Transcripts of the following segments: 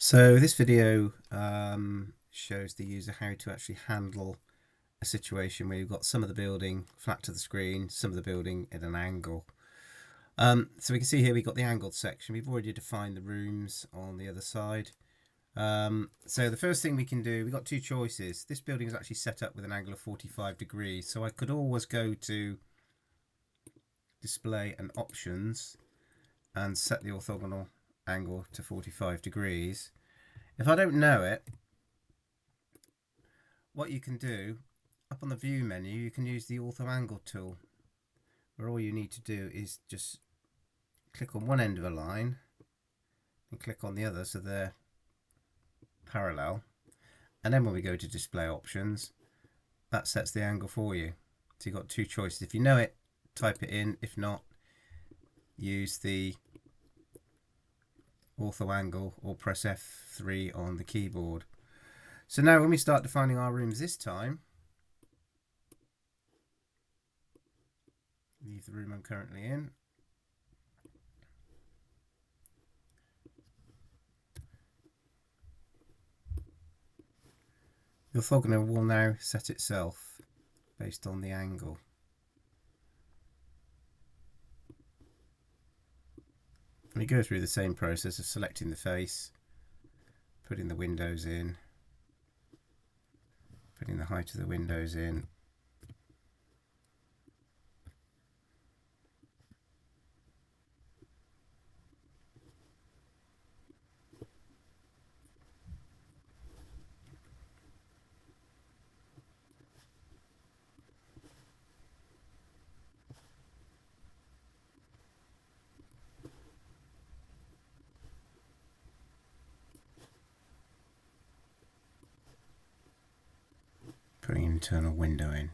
So this video shows the user how to actually handle a situation where you've got some of the building flat to the screen, some of the building at an angle. So we can see here we've got the angled section. We've already defined the rooms on the other side. So the first thing we can do, we've got two choices. This building is actually set up with an angle of 45 degrees. So I could always go to display and options and set the orthogonal angle to 45 degrees. If I don't know it, what you can do, up on the view menu, you can use the ortho angle tool, where all you need to do is just click on one end of a line and click on the other so they're parallel. And then when we go to display options, that sets the angle for you. So you've got two choices. If you know it, type it in. If not, use the ortho angle or press F3 on the keyboard. So now when we start defining our rooms this time, leave the room I'm currently in. The orthogonal will now set itself based on the angle. We go through the same process of selecting the face, putting the windows in, putting the height of the windows in, putting an internal window in.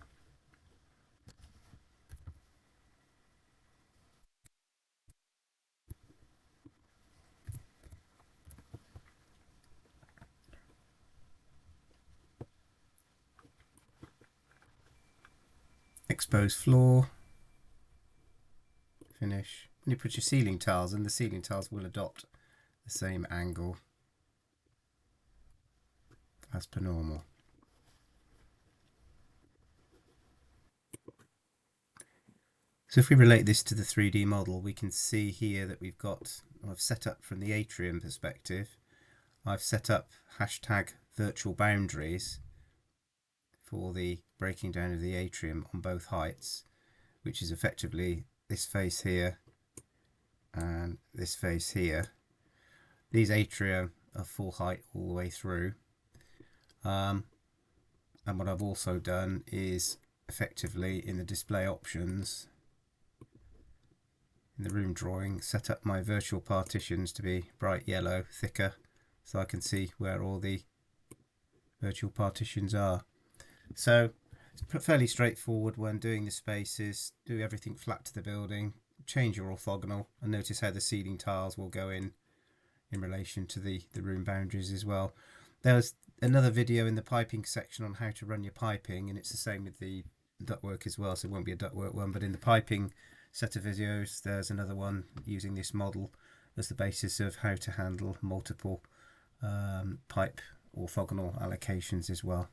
Expose floor, finish. When you put your ceiling tiles in, the ceiling tiles will adopt the same angle as per normal. So if we relate this to the 3D model, we can see here that I've set up from the atrium perspective, I've set up hashtag virtual boundaries for the breaking down of the atrium on both heights, which is effectively this face here and this face here. These atria are full height all the way through. And what I've also done is effectively in the display options in the room drawing set up my virtual partitions to be bright yellow, thicker, so I can see where all the virtual partitions are. So it's fairly straightforward when doing the spaces. Do everything flat to the building, change your orthogonal, and notice how the ceiling tiles will go in relation to the room boundaries as well. There's another video in the piping section on how to run your piping, and it's the same with the ductwork as well, so it won't be a ductwork one, but in the piping set of videos there's another one using this model as the basis of how to handle multiple pipe orthogonal allocations as well.